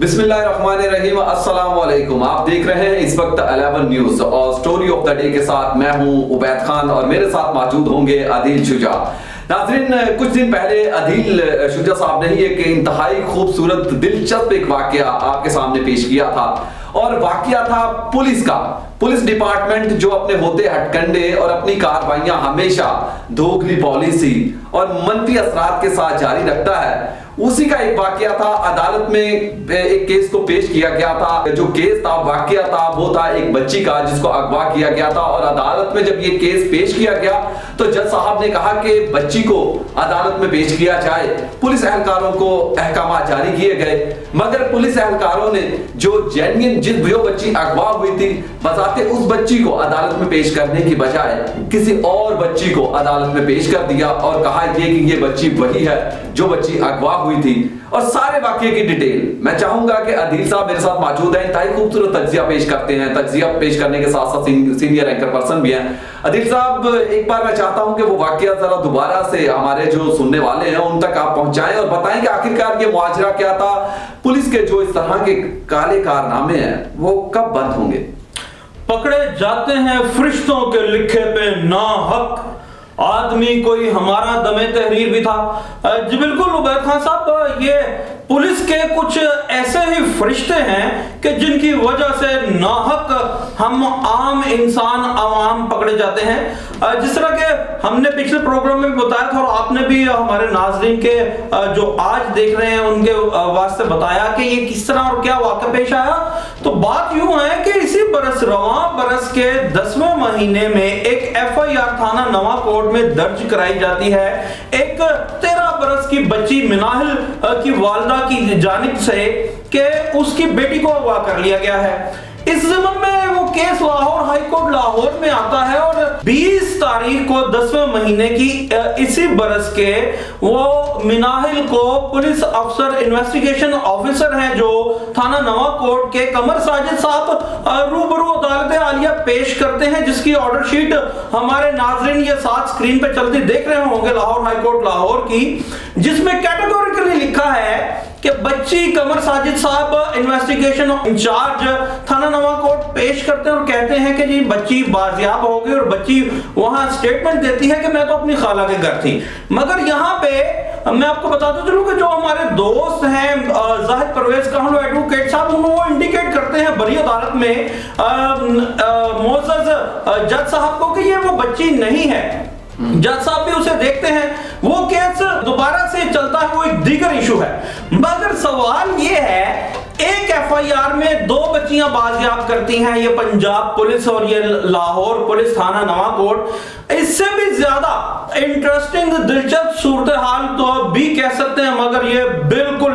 बिस्मिल्लाहिर्रहमानिर्रहीम, अस्सलाम वालेकुम। आप देख रहे हैं इस वक्त 11 न्यूज और स्टोरी ऑफ द डे के साथ मैं हूं उबैद खान और मेरे साथ मौजूद होंगे आदिल शुजा। नाज़रीन, कुछ दिन पहले आदिल शुजा साहब ने ही एक इंतहाई खूबसूरत दिलचस्प एक वाकया आपके सामने पेश किया था और वाकया था पुलिस का। पुलिस डिपार्टमेंट जो अपने होते हटकंडे और अपनी कार्रवाइयां हमेशा दोगली पॉलिसी और मनफी असरात के साथ जारी रखता है, उसी का एक वाकया था। अदालत में एक केस को पेश किया गया था। जो केस था, वाकया था, वो था एक बच्ची का जिसको अगवा किया गया था और अदालत में जब ये केस पेश किया गया तो जज साहब ने कहा कि बच्ची को अदालत में पेश किया जाए। पुलिस एहलकारों को अहकाम जारी किए गए, मगर पुलिस एहलकारों ने जो जो बच्ची अगवा हुई थी, बजाते उस बच्ची को अदालत में पेश करने की बजाय किसी और बच्ची को अदालत में पेश कर दिया और कहा कि ये बच्ची वही है जो बच्ची अगवा हुई थी। और सारे वाकये की डिटेल मैं चाहूंगा कि आदिल साहब मेरे साथ मौजूद हैं, इंतहाई खूबसूरत तज्जिया पेश करते हैं। तज्जिया पेश करने के साथ साथ सीनियर एंकर पर्सन भी हैं। आदिल साहब, एक बार मैं चाहता हूं कि वो वाकया जरा दोबारा से हमारे जो सुनने वाले हैं उन तक आप पहुंचाएं और बताएं कि आखिरकार ये मुआजरा क्या था। पुलिस के जो इस तरह के काले कारनामे हैं वो कब बंद होंगे? पकड़े जाते हैं फरिश्तों के लिखे पे ना हक आदमी कोई हमारा दमे तहरीर भी था। जी बिल्कुल उबैद खान साहब, ये पुलिस के कुछ ऐसे ही फरिश्ते हैं कि जिनकी वजह से नाहक हम आम इंसान आवाम पकड़े जाते हैं। जिस तरह के हमने पिछले प्रोग्राम में भी बताया था और आपने भी हमारे नाज़रीन के जो आज देख रहे हैं उनके वास्ते बताया कि ये किस तरह और क्या वाक़या पेश आया। तो बात यूं है कि इसी बरस रवां बरस के 10वें महीने में एक FIR थाना नवाकोट में दर्ज कराई जाती है। एक 13 बरस की बच्ची मिनाहिल की वालिदा की जानिब से कि उसकी बेटी को अगवा कर लिया गया है। इस ज़मन में वो case Lahore high court Lahore में आता है और 20 तारीख को 10वें महीने की इसी बरस के वो मिनाहिल को पुलिस अफसर इन्वेस्टिगेशन ऑफिसर हैं जो थाना नवाकोट के कमर साजिद साहब रूबरू अदालत आलिया पेश करते हैं, जिसकी ऑर्डर शीट हमारे नाजरीन ये साथ स्क्रीन पे चलती देख रहे होंगे लाहौर हाई कोर्ट लाहौर की, जिसमें कैटेगोरिकली लिखा है कि बच्ची कमर साजिद साहब इन्वेस्टिगेशन इंचार्ज थाना नवाकोट पेश करते हैं और कहते हैं कि जी बच्ची बाजियाब हो गई और बच्ची वहां स्टेटमेंट देती है कि मैं तो अपनी खाला के घर थी। मगर यहाँ पे मैं आपको बताता चलूं कि जो हमारे दोस्त हैं जाहिद परवेज काहलू एडवोकेट साहब, वो इंडिकेट करते हैं बड़ी अदालत में मोअज़्ज़ज़ जज साहब को कि ये वो बच्ची नहीं है। जज साहब भी उसे देखते हैं, वो केस दोबारा से चलता है, वो एक दीगर इशू है। मगर सवाल ये है, एक FIR में 2 बच्चियां बाजियाब करती हैं ये पंजाब पुलिस और ये लाहौर पुलिस थाना नवाकोट। इससे भी ज्यादा इंटरेस्टिंग दिलचस्प सूरत हाल तो भी कह सकते हैं, मगर ये बिल्कुल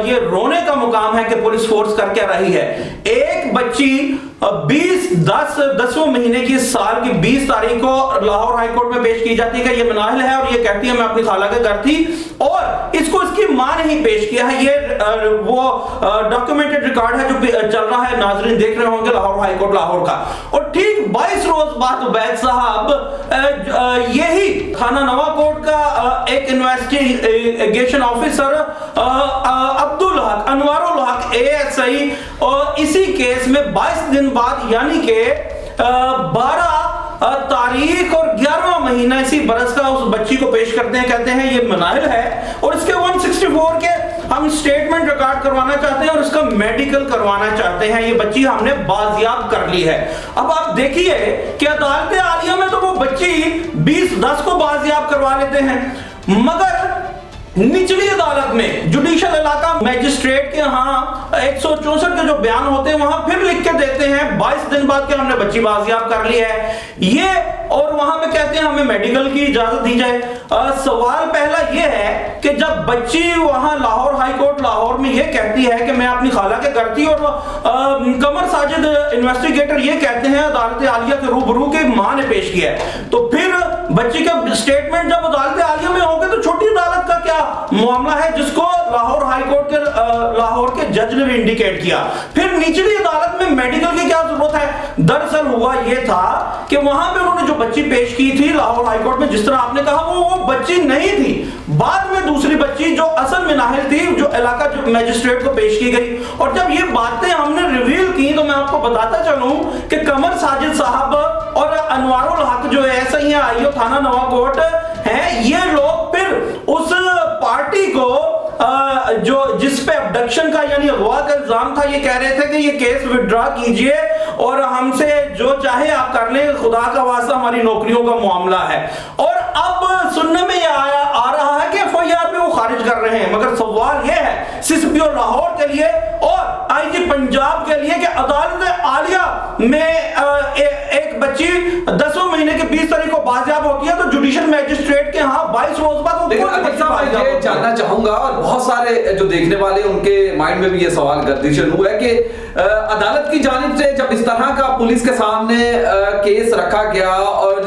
ये रोने का मुकाम है कि पुलिस फोर्स कर क्या रही है। एक बच्ची 10वें महीने की साल की 20 तारीख को लाहौर हाई कोर्ट में पेश की जाती है कि ये मिनाहिल है और ये कहती है मैं अपनी खाला के घर थी और इसको इसकी मां ने ही पेश किया है। ये वो डॉक्यूमेंटेड रिकॉर्ड है जो चल रहा है, नाजरीन देख रहे होंगे लाहौर हाई कोर्ट लाहौर का। और ठीक 22 रोज बाद उबैद साहब यही थाना नवाकोट का एक इन्वेस्टिगेशन ऑफिसर अब्दुल हक अनवारुल हक ASI और इसी केस में 22 दिन बाद यानी कि 12 तारीख और 11वां महीना इसी बरस का उस बच्ची को पेश करते हैं, कहते हैं ये मिनाहिल है और इसके 164 के हम स्टेटमेंट रिकॉर्ड करवाना चाहते हैं और इसका मेडिकल करवाना चाहते हैं। ये बच्ची हमने बाजियाब कर ली है। अब आप देखिए कि अदालत आलिया में तो वो बच्ची 2010 को बाजियाब करवा लेते हैं, मगर निचली अदालत में जुडिशियल इलाका मैजिस्ट्रेट के यहाँ 164 के जो बयान होते हैं वहां फिर लिख के देते हैं 22 दिन बाद के हमने बच्ची बाजियाब कर ली है ये, और वहां पे कहते हैं हमें मेडिकल की इजाजत दी जाए। सवाल पहला ये है कि जब बच्ची वहां लाहौर हाई कोर्ट लाहौर में ये कहती है कि मैं अपनी खाला के घर थी और कमर साजिद इन्वेस्टिगेटर ये कहते हैं अदालत आलिया के रूबरू के मां ने पेश किया है, तो फिर बच्ची का स्टेटमेंट जब अदालत आलिया में होगा तो छोटी अदालत का क्या मामला है जिसको लाहौर हाई कोर्ट के लाहौर के जज ने भी इंडिकेट किया। फिर निचली अदालत में मेडिकल की क्या जरूरत है? दरअसल हुआ ये था कि वहां पे उन्होंने जो बच्ची पेश की थी लाहौर हाई कोर्ट में, जिस तरह आपने कहा वो बच्ची नहीं थी, बाद में दूसरी बच्ची बच्ची जो असल में नाहिल थी, जो इलाका जो मैजिस्ट्रेट को पेश की गई। और जब ये बातें हमने रिवील की तो मैं आपको बताता चलूं कि कमर साजिद साहब और अनवारुल हक जो ऐसे ही आईओ थाना नवाकोट हैं, ये लोग फिर उस पार्टी को जो जिस पे अबडक्शन का यानी अगवा का इल्जाम था, ये कह रहे थे कि ये केस विड्रॉ कीजिए और हमसे जो चाहे आप कर लें, खुदा का वास्ता हमारी नौकरियों का मामला है। और अब सुनने में ये आ रहा है कि एफआईआर पे वो खारिज कर रहे हैं। मगर सवाल ये है सीसीपीओ लाहौर के लिए और आईजी पंजाब के लिए कि अदालत आलिया में एक बच्ची 10वें महीने के 20 तारीख को बाजियाब होती है तो जुडिशियल मैजिस्ट्रेट के यहाँ 22 रोज बाद ये जानना चाहूंगा, और बहुत सारे जो देखने वाले उनके माइंड में भी ये सवाल गर्दिशन हुआ है कि अदालत की जानिब से जब इस तरह का पुलिस के सामने केस रखा गया और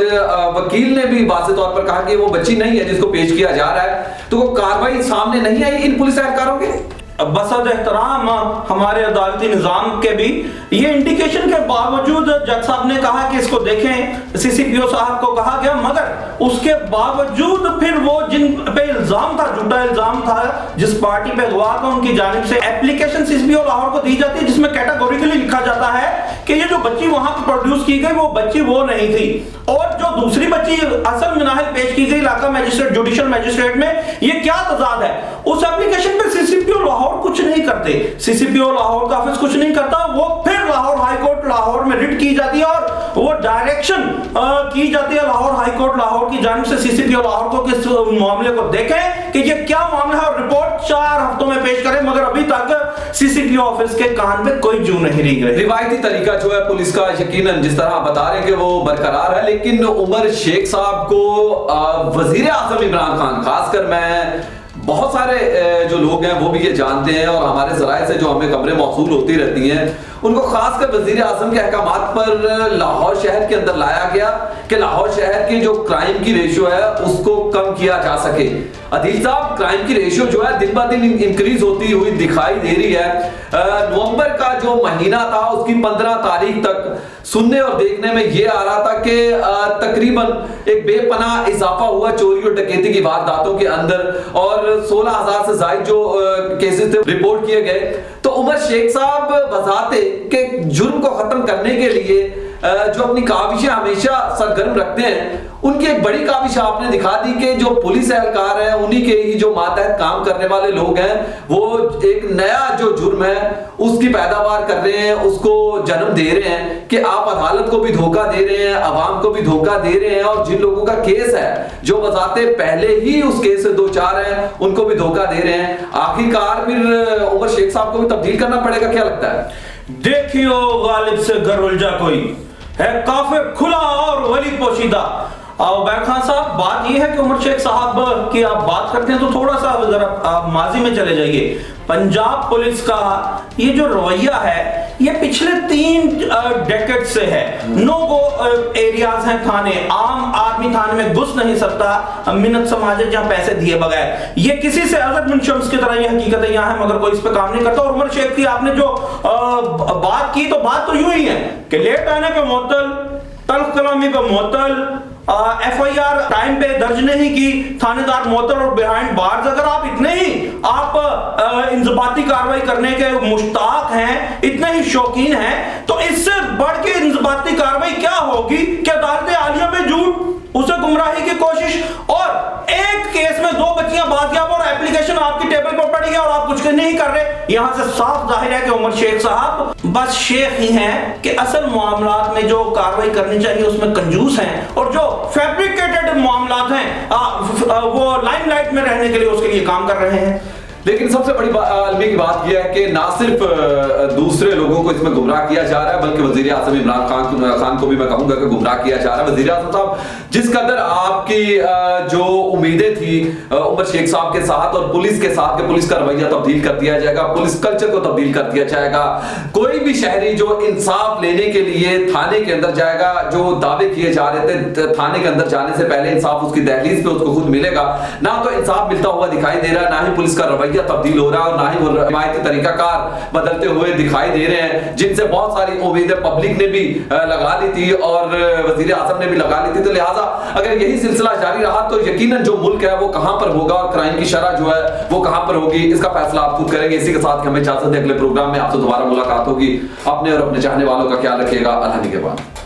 वकील ने भी वाज़ेह तौर पर कहा कि वो बच्ची नहीं है जिसको पेश किया जा रहा है, तो वो कार्रवाई सामने नहीं आई इन पुलिस एहलकारों के। बसद एहतराम हमारे अदालती निजाम के भी ये इंडिकेशन के बावजूद जज साहब ने कहा कि इसको देखें, सीसीपीओ साहब को कहा गया, मगर उसके बावजूद फिर वो जिन पे इल्जाम था, झूठा इल्जाम था, जिस पार्टी पे अगवा का उनकी जानिब से एप्लीकेशन सीसीपीओ लाहौर को दी जाती है जिसमें कैटेगोरिकली लिखा जाता है कि ये जो बच्ची वहां पर प्रोड्यूस की गई वो बच्ची वो नहीं थी। और जो दूसरी बच्ची असल में नाहिल पेश की गई इलाका मैजिस्ट्रेट जुडिशियल मैजिस्ट्रेट में, ये क्या तजाद है? उस एप्लीकेशन पे सीसीपीओ लाहौर कुछ नहीं करते, सीसीपीओ लाहौर का ऑफिस कुछ नहीं करता, वो फिर लाहौर हाई कोर्ट लाहौर में रिट की जाती है और वो डायरेक्शन की जाती है लाहौर हाई कोर्ट लाहौर की जानिब से सीसीपीओ लाहौर को किस मामले को देखें कि ये क्या मामला है और रिपोर्ट 4 हफ्तों में पेश करें। मगर अभी तक सीसीपीओ ऑफिस के कान पे कोई जू नहीं रही गई। रिवायती तरीका जो है पुलिस का, यकीनन जिस तरह आप बता रहे हैं कि वो बरकरार है, लेकिन उमर शेख साहब को वजीर आजम इमरान खान, खासकर मैं बहुत सारे जो लोग हैं वो भी ये जानते हैं और हमारे जराए से जो हमें खबरें मौसूल होती रहती हैं, उनको खासकर वजीर आजम के अहकामात पर लाहौर शहर के अंदर लाया गया कि लाहौर शहर की जो क्राइम की रेशियो है उसको कम किया जा सके। अदील साहब, क्राइम की रेशियो जो है दिन ब दिन इंक्रीज होती हुई दिखाई दे रही है। नवंबर का जो महीना था उसकी 15 तारीख तक सुनने और देखने में ये आ रहा था कि तकरीबन एक बेपनाह इजाफा हुआ चोरी और डकैती की वारदातों के अंदर और 16,000 से ज्यादा जो केसेस थे रिपोर्ट किए गए। तो उमर शेख साहब बताते कि जुर्म को खत्म करने के लिए जो अपनी काविशें हमेशा सरगर्म रखते हैं, उनकी एक बड़ी काविश आपने दिखा दी कि जो पुलिस एहलकार है उन्हीं के ही जो मातहत काम करने वाले लोग हैं वो एक नया जो जुर्म है उसकी पैदावार कर रहे हैं, उसको जन्म दे रहे हैं कि आप अदालत को भी धोखा दे रहे हैं, अवाम को भी धोखा दे रहे हैं और जिन लोगों का केस है जो बजाते पहले ही उस केस से 2-4 हैं उनको भी धोखा दे रहे हैं। आखिरकार फिर उमर शेख साहब को भी तब्दील करना पड़ेगा, क्या लगता है? देखियो गालिब से घर उलझा कोई है, काफिर खुला और वली पोशीदा। उबैद खान साहब, बात यह है कि उमर शेख साहब की आप बात करते हैं तो थोड़ा सा जरा आप माजी में चले जाइए। पंजाब पुलिस का ये जो रवैया है ये पिछले 3 डेकेड से है। नो गो एरियाज हैं थाने, आम आदमी थाने में घुस नहीं सकता मिन्नत समाज जहां पैसे दिए बगैर। ये किसी से अजद बिन शम्स की तरह ये हकीकत है यहाँ है, मगर कोई इस पे काम नहीं करता। और उमर शेख की आपने जो बात की तो बात तो यूं ही है कि लेट आने पे मुअत्तल, तल्ख कलामी पे मुअत्तल, एफआईआर टाइम पे दर्ज नहीं की, थानेदार मुअत्तल और बिहाइंड बार्स। अगर आप इतने ही आप इंजबाती कार्रवाई करने के मुश्ताक हैं, इतने ही शौकीन हैं, तो इससे बढ़ के इंजबाती कार्रवाई क्या होगी कि अदालत आलिया में झूठ, उसे गुमराही की कोशिश और एक केस में 2 बच्चियां बाजियाब और एप्लीकेशन आपकी टेबल पर पड़ी है और आप कुछ नहीं कर रहे। यहां से साफ जाहिर है कि उमर शेख साहब बस शेख ही हैं कि असल मामलात में जो कार्रवाई करनी चाहिए उसमें कंजूस हैं और जो फैब्रिकेटेड मामलात हैं वो लाइमलाइट में रहने के लिए उसके लिए काम कर रहे हैं। लेकिन सबसे बड़ी अलमी की बात यह है कि ना सिर्फ दूसरे लोगों को इसमें गुमराह किया जा रहा है बल्कि वजीर आजम इमरान खान को भी मैं कहूंगा कि गुमराह किया जा रहा है। वजीर आजम साहब, जिस कदर आपकी जो उम्मीदें थी उमर शेख साहब के साथ और पुलिस के साथ, पुलिस का रवैया तब्दील कर दिया जाएगा, पुलिस कल्चर को तब्दील कर दिया जाएगा, कोई भी शहरी जो इंसाफ लेने के लिए थाने के अंदर जाएगा, जो दावे किए जा रहे थे थाने के अंदर जाने से पहले इंसाफ उसकी दहलीज पे उसको खुद मिलेगा, ना तो इंसाफ मिलता हुआ दिखाई दे रहा है, ना ही पुलिस का रवैया रवैया तब्दील हो रहा है और ना ही वो रिवायती तरीकाकार बदलते हुए दिखाई दे रहे हैं, जिनसे बहुत सारी उम्मीदें पब्लिक ने भी लगा ली थी और वजीर आजम ने भी लगा ली थी। तो लिहाजा अगर यही सिलसिला जारी रहा तो यकीनन जो मुल्क है वो कहां पर होगा और क्राइम की शरह जो है वो कहां पर होगी, इसका फैसला आप खुद करेंगे। इसी के साथ हमें इजाजत है, अगले प्रोग्राम में आपसे दोबारा मुलाकात होगी। अपने और अपने चाहने वालों का ख्याल रखिएगा। अल्लाह निगहबान।